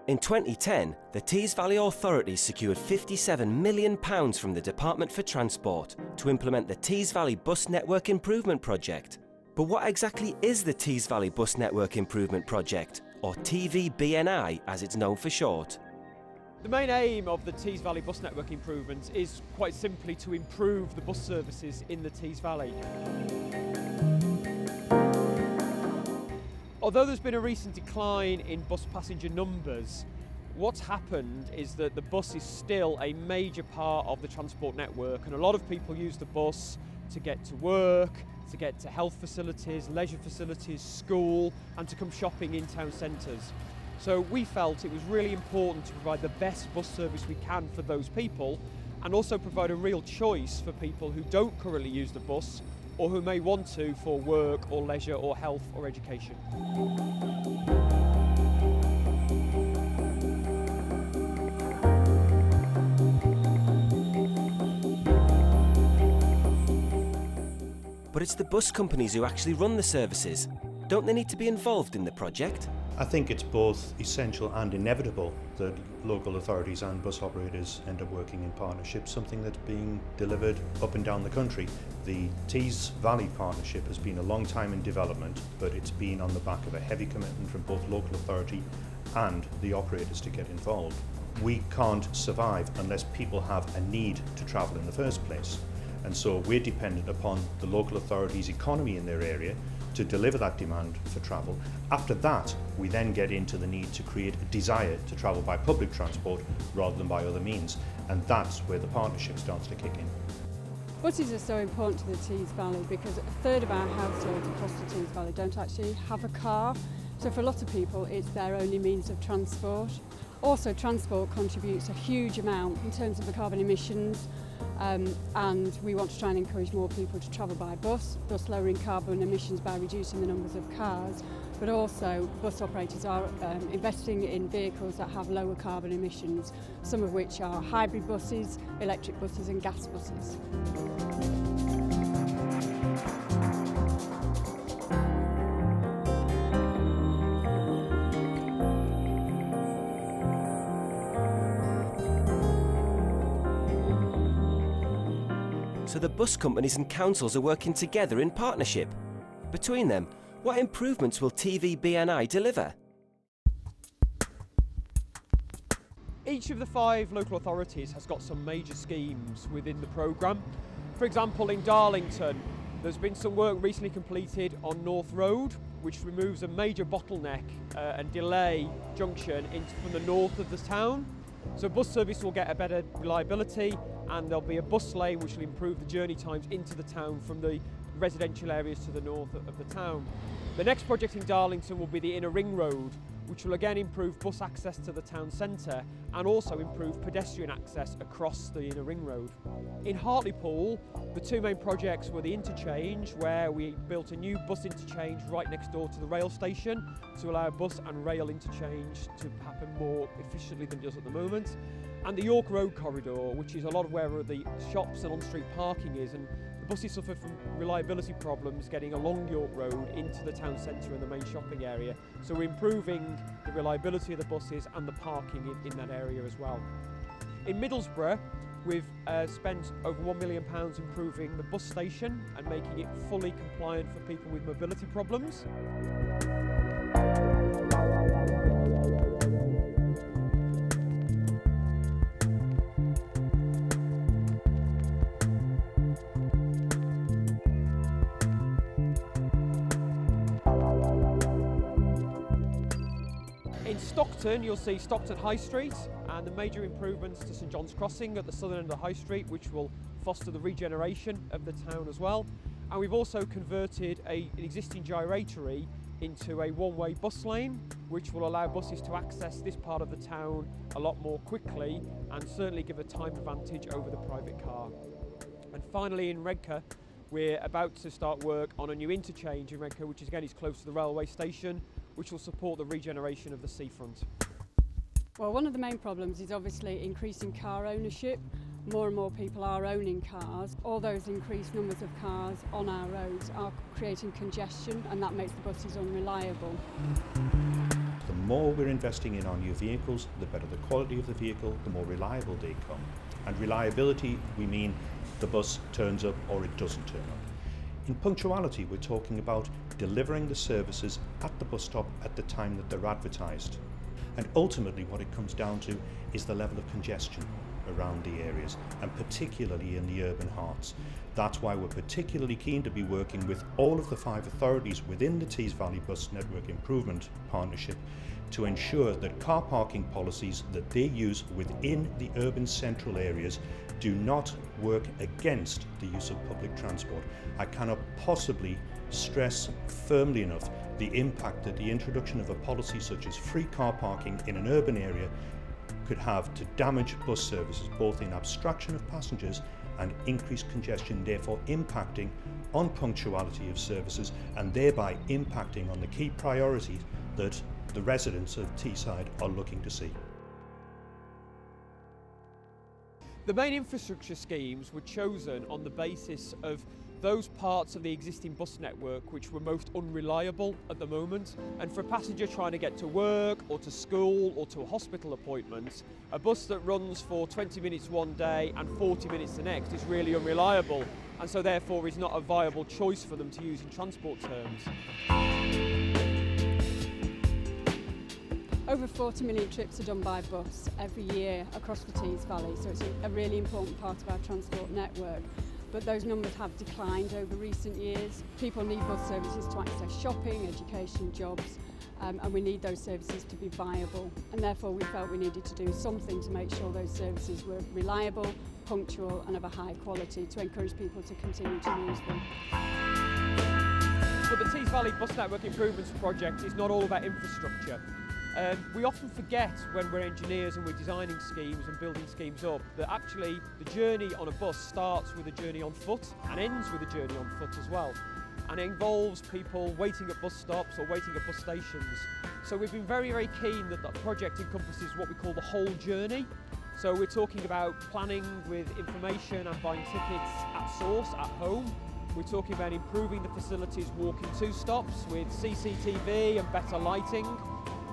In 2010, the Tees Valley Authorities secured £57 million from the Department for Transport to implement the Tees Valley Bus Network Improvement Project. But what exactly is the Tees Valley Bus Network Improvement Project, or TVBNI as it's known for short? The main aim of the Tees Valley Bus Network Improvements is quite simply to improve the bus services in the Tees Valley. Although there's been a recent decline in bus passenger numbers, what's happened is that the bus is still a major part of the transport network, and a lot of people use the bus to get to work, to get to health facilities, leisure facilities, school, and to come shopping in town centres. So we felt it was really important to provide the best bus service we can for those people, and also provide a real choice for people who don't currently use the bus or who may want to for work or leisure or health or education. But it's the bus companies who actually run the services. Don't they need to be involved in the project? I think it's both essential and inevitable that local authorities and bus operators end up working in partnership, something that's being delivered up and down the country. The Tees Valley Partnership has been a long time in development, but it's been on the back of a heavy commitment from both local authority and the operators to get involved. We can't survive unless people have a need to travel in the first place. And so we're dependent upon the local authorities' economy in their area to deliver that demand for travel. After that, we then get into the need to create a desire to travel by public transport rather than by other means. And that's where the partnership starts to kick in. Buses are so important to the Tees Valley because a third of our households across the Tees Valley don't actually have a car. So for a lot of people, it's their only means of transport. Also, transport contributes a huge amount in terms of the carbon emissions, and we want to try and encourage more people to travel by bus, thus lowering carbon emissions by reducing the numbers of cars. But also, bus operators are investing in vehicles that have lower carbon emissions, some of which are hybrid buses, electric buses and gas buses. So the bus companies and councils are working together in partnership. Between them, what improvements will TVBNI deliver? Each of the 5 local authorities has got some major schemes within the programme. For example, in Darlington, there's been some work recently completed on North Road, which removes a major bottleneck and delay junction from the north of the town. So bus service will get a better reliability, and there'll be a bus lane which will improve the journey times into the town from the residential areas to the north of the town. The next project in Darlington will be the Inner Ring Road, which will again improve bus access to the town centre and also improve pedestrian access across the Inner Ring Road. In Hartlepool, the 2 main projects were the interchange, where we built a new bus interchange right next door to the rail station to allow bus and rail interchange to happen more efficiently than it does at the moment, and the York Road corridor, which is a lot of where the shops and on-street parking is, and the buses suffer from reliability problems getting along York Road into the town centre and the main shopping area. So we're improving the reliability of the buses and the parking in that area as well. In Middlesbrough, we've spent over £1 million improving the bus station and making it fully compliant for people with mobility problems. In Stockton, you'll see Stockton High Street and the major improvements to St John's Crossing at the southern end of the High Street, which will foster the regeneration of the town as well. And we've also converted an existing gyratory into a one-way bus lane, which will allow buses to access this part of the town a lot more quickly and certainly give a time advantage over the private car. And finally, in Redcar, we're about to start work on a new interchange in Redcar, which is close to the railway station, which will support the regeneration of the seafront. Well, one of the main problems is obviously increasing car ownership. More and more people are owning cars. All those increased numbers of cars on our roads are creating congestion, and that makes the buses unreliable. The more we're investing in our new vehicles, the better the quality of the vehicle, the more reliable they come. And reliability, we mean the bus turns up or it doesn't turn up. In punctuality, we're talking about delivering the services at the bus stop at the time that they're advertised. And ultimately what it comes down to is the level of congestion around the areas, and particularly in the urban hearts. That's why we're particularly keen to be working with all of the 5 authorities within the Tees Valley Bus Network Improvement Partnership to ensure that car parking policies that they use within the urban central areas do not work against the use of public transport. I cannot possibly stress firmly enough the impact that the introduction of a policy such as free car parking in an urban area could have to damage bus services, both in abstraction of passengers and increased congestion, therefore impacting on punctuality of services and thereby impacting on the key priorities that the residents of Teesside are looking to see. The main infrastructure schemes were chosen on the basis of those parts of the existing bus network which were most unreliable at the moment. And for a passenger trying to get to work or to school or to a hospital appointment, a bus that runs for 20 minutes one day and 40 minutes the next is really unreliable, and so therefore is not a viable choice for them to use in transport terms. Over 40 million trips are done by bus every year across the Tees Valley, so it's a really important part of our transport network. But those numbers have declined over recent years. People need bus services to access shopping, education, jobs, and we need those services to be viable. And therefore we felt we needed to do something to make sure those services were reliable, punctual and of a high quality to encourage people to continue to use them. But the Tees Valley Bus Network Improvements Project is not all about infrastructure. We often forget when we're engineers and we're designing schemes and building schemes up that actually the journey on a bus starts with a journey on foot and ends with a journey on foot as well. And it involves people waiting at bus stops or waiting at bus stations. So we've been very, very keen that that project encompasses what we call the whole journey. So we're talking about planning with information and buying tickets at source, at home. We're talking about improving the facilities walking to stops with CCTV and better lighting.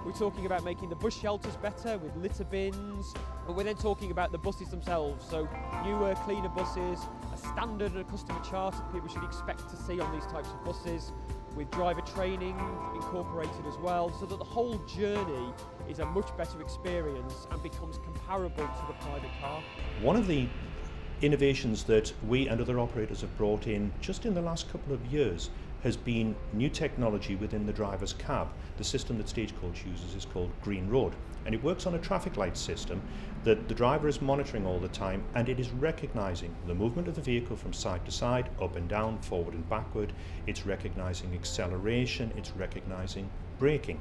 We're talking about making the bus shelters better with litter bins, and we're then talking about the buses themselves, so newer, cleaner buses, a standard and a customer chart that people should expect to see on these types of buses, with driver training incorporated as well, so that the whole journey is a much better experience and becomes comparable to the private car. One of the innovations that we and other operators have brought in just in the last couple of years has been new technology within the driver's cab. The system that Stagecoach uses is called Green Road, and it works on a traffic light system that the driver is monitoring all the time, and it is recognising the movement of the vehicle from side to side, up and down, forward and backward. It's recognising acceleration, it's recognising braking.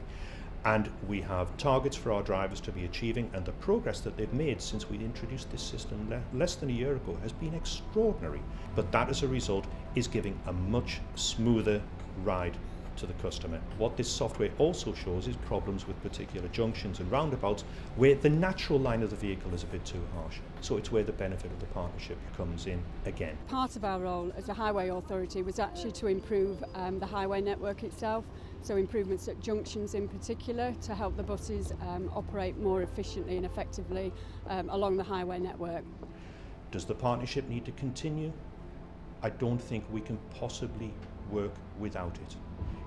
And we have targets for our drivers to be achieving, and the progress that they've made since we introduced this system less than a year ago has been extraordinary. But that as a result is giving a much smoother ride to the customer. What this software also shows is problems with particular junctions and roundabouts where the natural line of the vehicle is a bit too harsh. So it's where the benefit of the partnership comes in again. Part of our role as a highway authority was actually to improve the highway network itself, so improvements at junctions in particular to help the buses operate more efficiently and effectively along the highway network. Does the partnership need to continue? I don't think we can possibly work without it.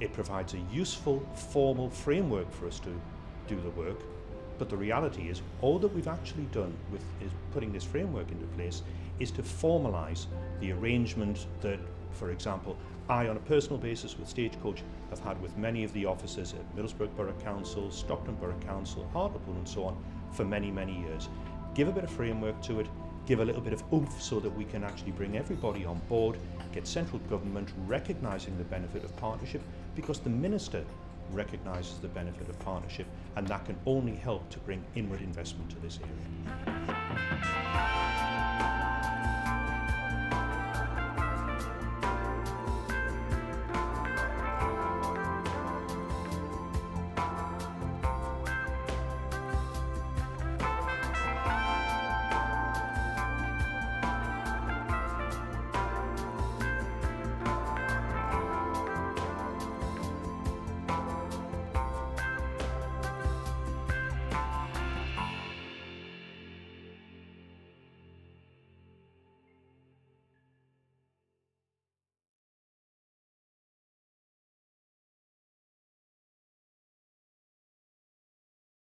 It provides a useful, formal framework for us to do the work, but the reality is all that we've actually done with putting this framework into place is to formalise the arrangement that, for example, I on a personal basis with Stagecoach have had with many of the officers at Middlesbrough Borough Council, Stockton Borough Council, Hartlepool and so on for many, many years. Give a bit of framework to it, give a little bit of oomph so that we can actually bring everybody on board, get central government recognising the benefit of partnership, because the Minister recognises the benefit of partnership, and that can only help to bring inward investment to this area.